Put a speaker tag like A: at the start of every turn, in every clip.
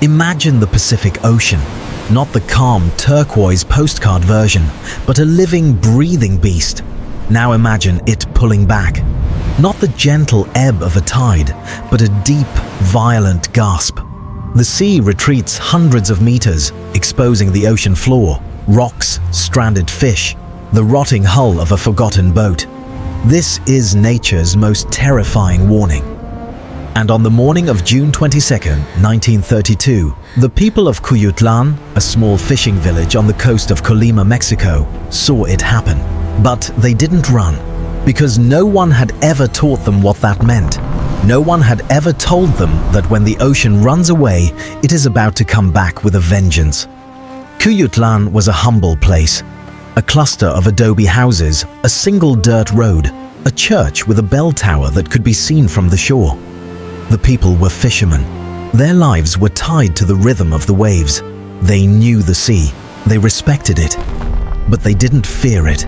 A: Imagine the Pacific Ocean, not the calm turquoise postcard version, but a living, breathing beast. Now imagine it pulling back. Not the gentle ebb of a tide, but a deep, violent gasp. The sea retreats hundreds of meters, exposing the ocean floor, rocks, stranded fish, the rotting hull of a forgotten boat. This is nature's most terrifying warning. And on the morning of June 22, 1932, the people of Cuyutlán, a small fishing village on the coast of Colima, Mexico, saw it happen. But they didn't run, because no one had ever taught them what that meant. No one had ever told them that when the ocean runs away, it is about to come back with a vengeance. Cuyutlán was a humble place. A cluster of adobe houses, a single dirt road, a church with a bell tower that could be seen from the shore. The people were fishermen. Their lives were tied to the rhythm of the waves. They knew the sea. They respected it. But they didn't fear it.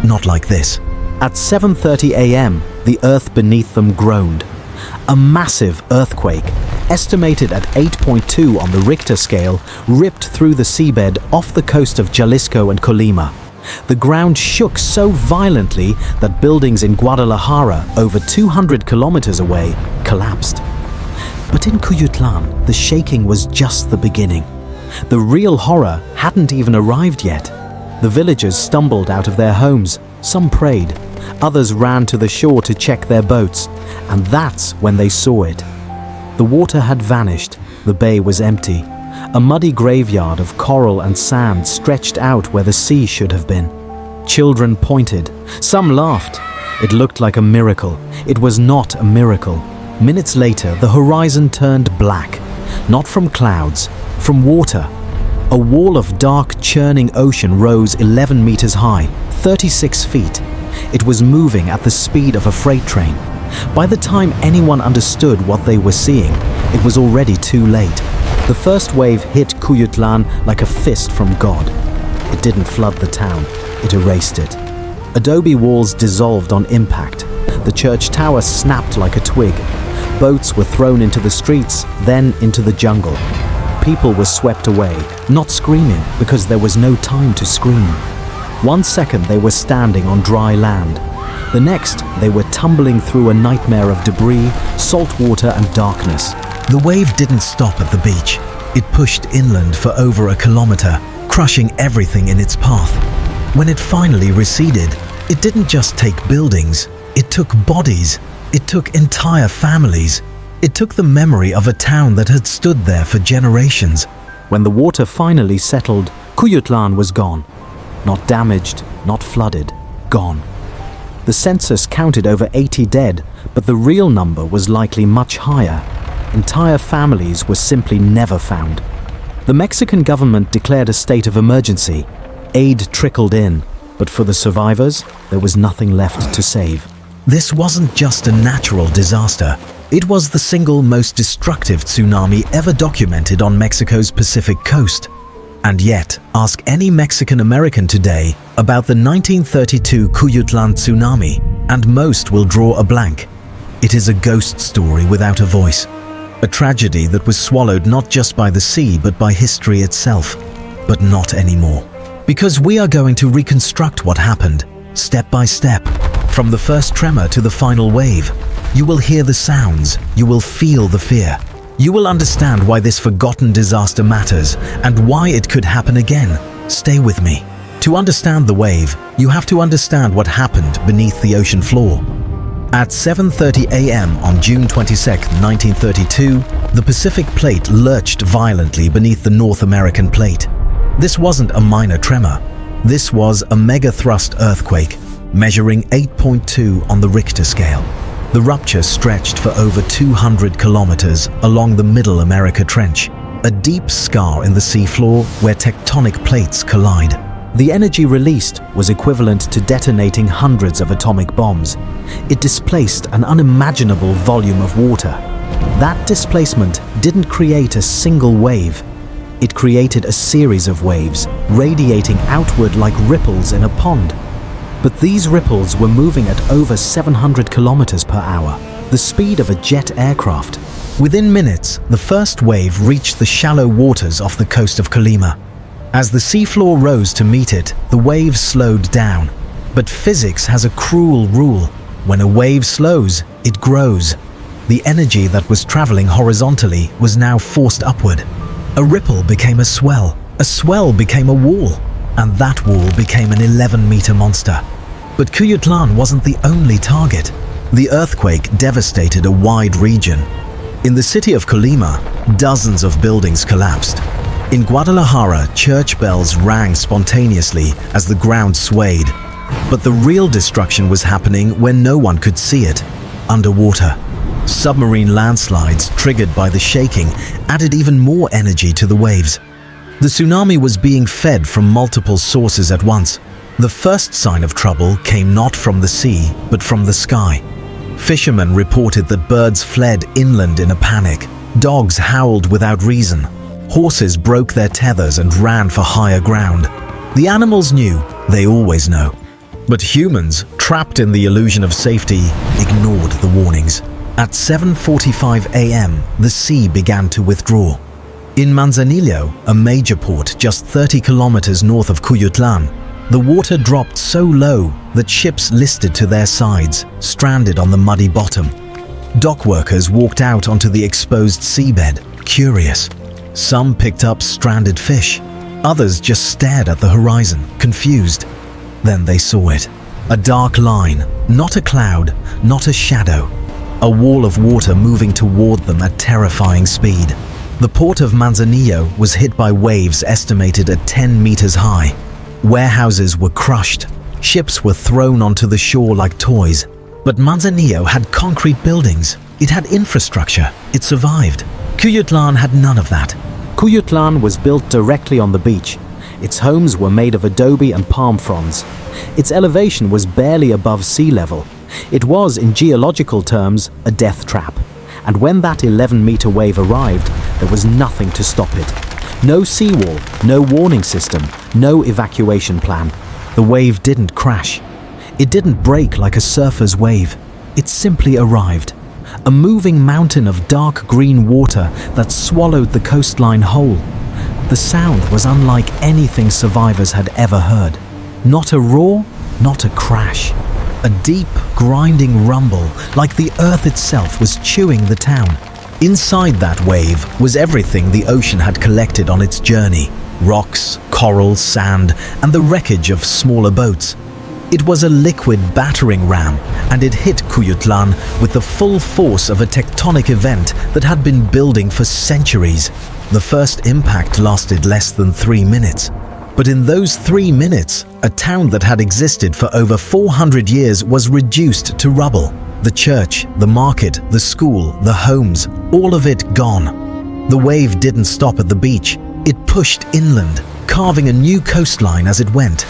A: Not like this. At 7:30 a.m., the earth beneath them groaned. A massive earthquake, estimated at 8.2 on the Richter scale, ripped through the seabed off the coast of Jalisco and Colima. The ground shook so violently that buildings in Guadalajara, over 200 kilometers away, collapsed. But in Cuyutlán, the shaking was just the beginning. The real horror hadn't even arrived yet. The villagers stumbled out of their homes. Some prayed. Others ran to the shore to check their boats, and that's when they saw it. The water had vanished. The bay was empty. A muddy graveyard of coral and sand stretched out where the sea should have been. Children pointed. Some laughed. It looked like a miracle. It was not a miracle. Minutes later, the horizon turned black. Not from clouds, from water. A wall of dark, churning ocean rose 11 meters high, 36 feet. It was moving at the speed of a freight train. By the time anyone understood what they were seeing, it was already too late. The first wave hit Cuyutlán like a fist from God. It didn't flood the town, it erased it. Adobe walls dissolved on impact. The church tower snapped like a twig. Boats were thrown into the streets, then into the jungle. People were swept away, not screaming because there was no time to scream. 1 second they were standing on dry land. The next, they were tumbling through a nightmare of debris, salt water and darkness. The wave didn't stop at the beach. It pushed inland for over a kilometer, crushing everything in its path. When it finally receded, it didn't just take buildings. It took bodies. It took entire families. It took the memory of a town that had stood there for generations. When the water finally settled, Cuyutlán was gone. Not damaged, not flooded, gone. The census counted over 80 dead, but the real number was likely much higher. Entire families were simply never found. The Mexican government declared a state of emergency. Aid trickled in, but for the survivors, there was nothing left to save. This wasn't just a natural disaster. It was the single most destructive tsunami ever documented on Mexico's Pacific coast. And yet, ask any Mexican American today about the 1932 Cuyutlán tsunami, and most will draw a blank. It is a ghost story without a voice. A tragedy that was swallowed not just by the sea but by history itself. But not anymore. Because we are going to reconstruct what happened, step by step. From the first tremor to the final wave, you will hear the sounds, you will feel the fear. You will understand why this forgotten disaster matters and why it could happen again. Stay with me. To understand the wave, you have to understand what happened beneath the ocean floor. At 7:30 a.m. on June 22, 1932, the Pacific Plate lurched violently beneath the North American Plate. This wasn't a minor tremor. This was a mega-thrust earthquake, measuring 8.2 on the Richter scale. The rupture stretched for over 200 kilometers along the Middle America Trench, a deep scar in the seafloor where tectonic plates collide. The energy released was equivalent to detonating hundreds of atomic bombs. It displaced an unimaginable volume of water. That displacement didn't create a single wave. It created a series of waves, radiating outward like ripples in a pond. But these ripples were moving at over 700 kilometers per hour, the speed of a jet aircraft. Within minutes, the first wave reached the shallow waters off the coast of Kolyma. As the seafloor rose to meet it, the wave slowed down. But physics has a cruel rule. When a wave slows, it grows. The energy that was traveling horizontally was now forced upward. A ripple became a swell became a wall, and that wall became an 11-meter monster. But Cuyutlán wasn't the only target. The earthquake devastated a wide region. In the city of Kolyma, dozens of buildings collapsed. In Guadalajara, church bells rang spontaneously as the ground swayed. But the real destruction was happening where no one could see it, underwater. Submarine landslides triggered by the shaking added even more energy to the waves. The tsunami was being fed from multiple sources at once. The first sign of trouble came not from the sea, but from the sky. Fishermen reported that birds fled inland in a panic. Dogs howled without reason. Horses broke their tethers and ran for higher ground. The animals knew, they always know. But humans, trapped in the illusion of safety, ignored the warnings. At 7:45 a.m., the sea began to withdraw. In Manzanillo, a major port just 30 kilometers north of Cuyutlán, the water dropped so low that ships listed to their sides, stranded on the muddy bottom. Dock workers walked out onto the exposed seabed, curious. Some picked up stranded fish. Others just stared at the horizon, confused. Then they saw it. A dark line, not a cloud, not a shadow. A wall of water moving toward them at terrifying speed. The port of Manzanillo was hit by waves estimated at 10 meters high. Warehouses were crushed. Ships were thrown onto the shore like toys. But Manzanillo had concrete buildings. It had infrastructure. It survived. Cuyutlán had none of that.
B: Cuyutlán was built directly on the beach. Its homes were made of adobe and palm fronds. Its elevation was barely above sea level. It was, in geological terms, a death trap. And when that 11-meter wave arrived, there was nothing to stop it. No seawall, no warning system, no evacuation plan. The wave didn't crash. It didn't break like a surfer's wave. It simply arrived. A moving mountain of dark green water that swallowed the coastline whole. The sound was unlike anything survivors had ever heard. Not a roar, not a crash. A deep, grinding rumble, like the earth itself was chewing the town. Inside that wave was everything the ocean had collected on its journey. Rocks, coral, sand, and the wreckage of smaller boats. It was a liquid battering ram, and it hit Cuyutlán with the full force of a tectonic event that had been building for centuries. The first impact lasted less than 3 minutes. But in those 3 minutes, a town that had existed for over 400 years was reduced to rubble. The church, the market, the school, the homes, all of it gone. The wave didn't stop at the beach. It pushed inland, carving a new coastline as it went.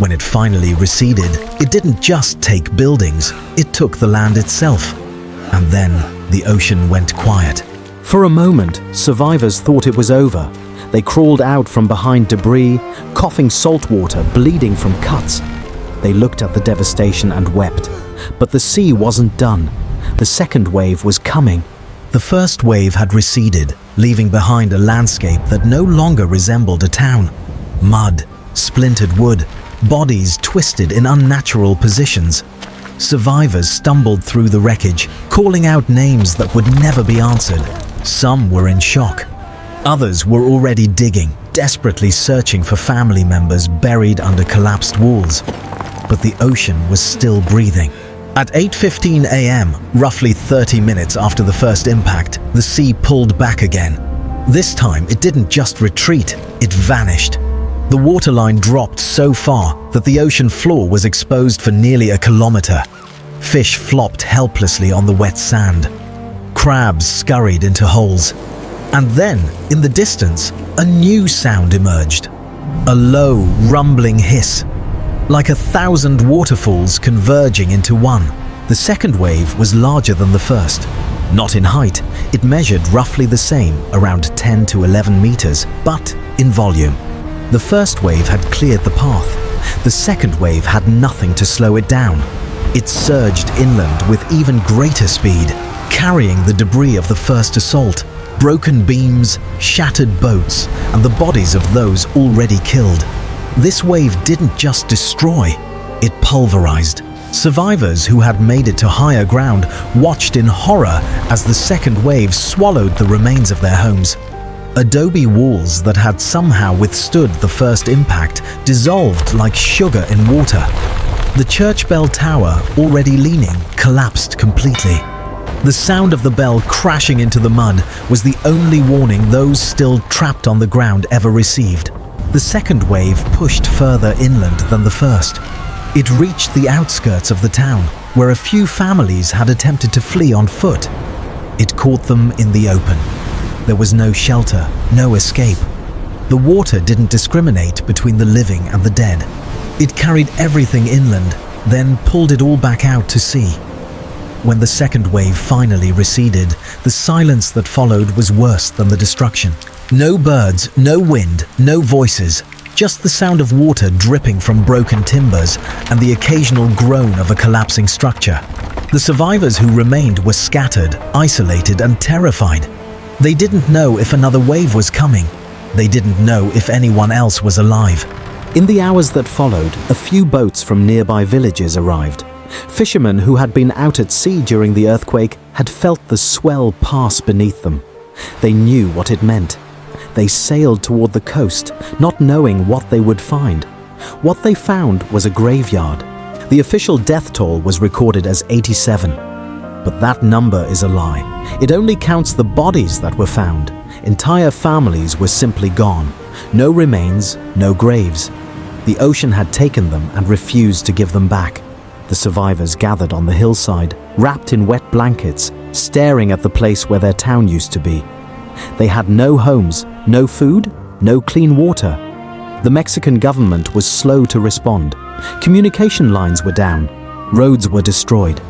B: When it finally receded, it didn't just take buildings, it took the land itself. And then the ocean went quiet. For a moment, survivors thought it was over. They crawled out from behind debris, coughing salt water, bleeding from cuts. They looked at the devastation and wept. But the sea wasn't done. The second wave was coming.
A: The first wave had receded, leaving behind a landscape that no longer resembled a town. Mud, splintered wood, bodies twisted in unnatural positions. Survivors stumbled through the wreckage, calling out names that would never be answered. Some were in shock. Others were already digging, desperately searching for family members buried under collapsed walls. But the ocean was still breathing. At 8:15 a.m., roughly 30 minutes after the first impact, the sea pulled back again. This time, it didn't just retreat, it vanished. The waterline dropped so far that the ocean floor was exposed for nearly a kilometer. Fish flopped helplessly on the wet sand. Crabs scurried into holes. And then, in the distance, a new sound emerged. A low, rumbling hiss, like 1,000 waterfalls converging into one. The second wave was larger than the first. Not in height, it measured roughly the same, around 10 to 11 meters, but in volume. The first wave had cleared the path. The second wave had nothing to slow it down. It surged inland with even greater speed. carrying the debris of the first assault, broken beams, shattered boats, and the bodies of those already killed. This wave didn't just destroy, it pulverized. Survivors who had made it to higher ground watched in horror as the second wave swallowed the remains of their homes. Adobe walls that had somehow withstood the first impact dissolved like sugar in water. The church bell tower, already leaning, collapsed completely. The sound of the bell crashing into the mud was the only warning those still trapped on the ground ever received. The second wave pushed further inland than the first. It reached the outskirts of the town, where a few families had attempted to flee on foot. It caught them in the open. There was no shelter, no escape. The water didn't discriminate between the living and the dead. It carried everything inland, then pulled it all back out to sea. When the second wave finally receded, the silence that followed was worse than the destruction. No birds, no wind, no voices, just the sound of water dripping from broken timbers and the occasional groan of a collapsing structure. The survivors who remained were scattered, isolated, and terrified. They didn't know if another wave was coming. They didn't know if anyone else was alive.
B: In the hours that followed, a few boats from nearby villages arrived. Fishermen who had been out at sea during the earthquake had felt the swell pass beneath them. They knew what it meant. They sailed toward the coast, not knowing what they would find. What they found was a graveyard. The official death toll was recorded as 87. But that number is a lie. It only counts the bodies that were found. Entire families were simply gone. No remains, no graves. The ocean had taken them and refused to give them back. The survivors gathered on the hillside, wrapped in wet blankets, staring at the place where their town used to be. They had no homes, no food, no clean water. The Mexican government was slow to respond. Communication lines were down. Roads were destroyed.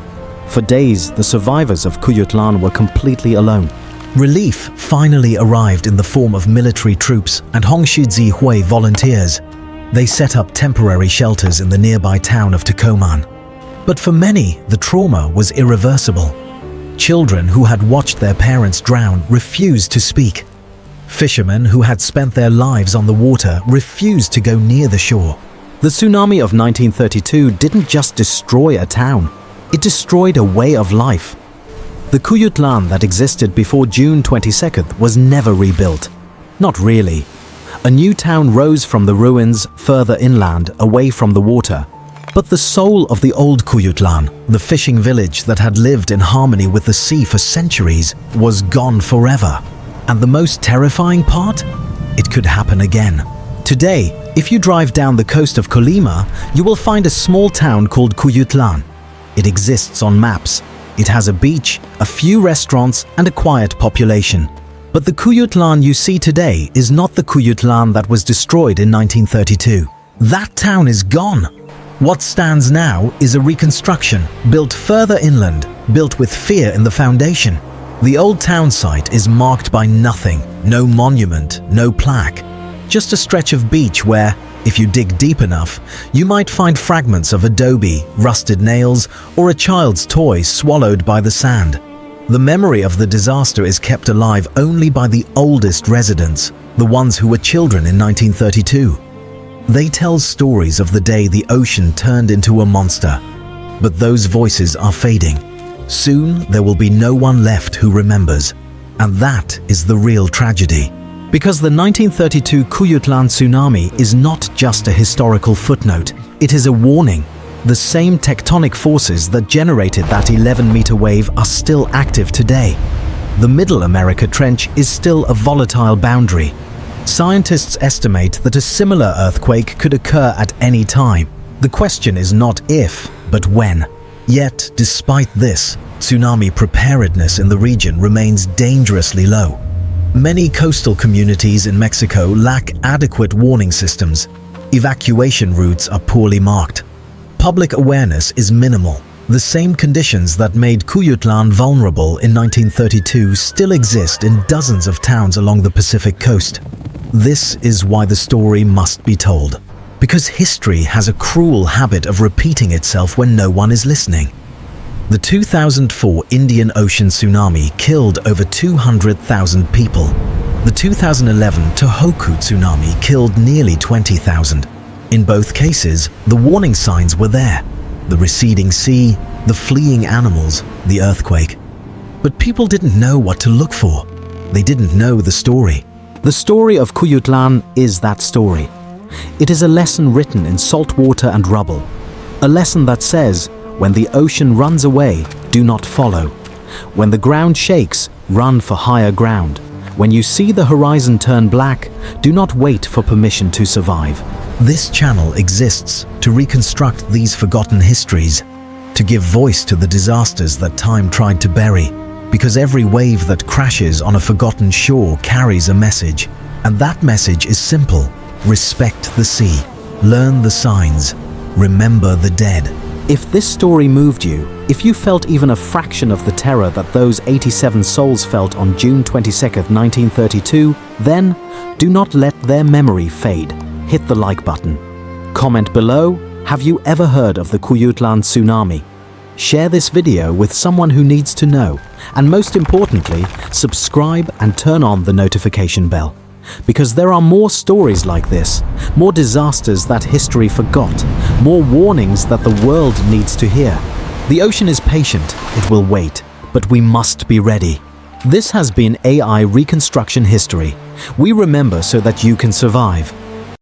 B: For days, the survivors of Cuyutlán were completely alone.
A: Relief finally arrived in the form of military troops and Hongshu-Zihui volunteers. They set up temporary shelters in the nearby town of Tsunamis. But for many, the trauma was irreversible. Children who had watched their parents drown refused to speak. Fishermen who had spent their lives on the water refused to go near the shore. The tsunami of 1932 didn't just destroy a town, it destroyed a way of life. The Cuyutlán that existed before June 22nd was never rebuilt. Not really. A new town rose from the ruins further inland, away from the water. But the soul of the old Cuyutlán, the fishing village that had lived in harmony with the sea for centuries, was gone forever. And the most terrifying part? It could happen again. Today, if you drive down the coast of Colima, you will find a small town called Cuyutlán. It exists on maps. It has a beach, a few restaurants, and a quiet population. But the Cuyutlán you see today is not the Cuyutlán that was destroyed in 1932. That town is gone. What stands now is a reconstruction, built further inland, built with fear in the foundation. The old town site is marked by nothing, no monument, no plaque. Just a stretch of beach where, if you dig deep enough, you might find fragments of adobe, rusted nails, or a child's toy swallowed by the sand. The memory of the disaster is kept alive only by the oldest residents, the ones who were children in 1932. They tell stories of the day the ocean turned into a monster. But those voices are fading. Soon there will be no one left who remembers. And that is the real tragedy. Because the 1932 Cuyutlán tsunami is not just a historical footnote, it is a warning. The same tectonic forces that generated that 11-meter wave are still active today. The Middle America Trench is still a volatile boundary. Scientists estimate that a similar earthquake could occur at any time. The question is not if, but when. Yet, despite this, tsunami preparedness in the region remains dangerously low. Many coastal communities in Mexico lack adequate warning systems. Evacuation routes are poorly marked. Public awareness is minimal. The same conditions that made Cuyutlán vulnerable in 1932 still exist in dozens of towns along the Pacific coast. This is why the story must be told. Because history has a cruel habit of repeating itself when no one is listening. The 2004 Indian Ocean tsunami killed over 200,000 people. The 2011 Tohoku tsunami killed nearly 20,000. In both cases, the warning signs were there: the receding sea, the fleeing animals, the earthquake. But people didn't know what to look for. They didn't know the story.
B: The story of Cuyutlán is that story. It is a lesson written in salt water and rubble. A lesson that says, when the ocean runs away, do not follow. When the ground shakes, run for higher ground. When you see the horizon turn black, do not wait for permission to survive.
A: This channel exists to reconstruct these forgotten histories, to give voice to the disasters that time tried to bury, because every wave that crashes on a forgotten shore carries a message, and that message is simple: respect the sea, learn the signs, remember the dead.
B: If this story moved you, if you felt even a fraction of the terror that those 87 souls felt on June 22, 1932, then do not let their memory fade. Hit the like button. Comment below, have you ever heard of the Cuyutlán tsunami? Share this video with someone who needs to know, and most importantly, subscribe and turn on the notification bell. Because there are more stories like this, more disasters that history forgot, more warnings that the world needs to hear. The ocean is patient, it will wait, but we must be ready. This has been AI Reconstruction History. We remember so that you can survive.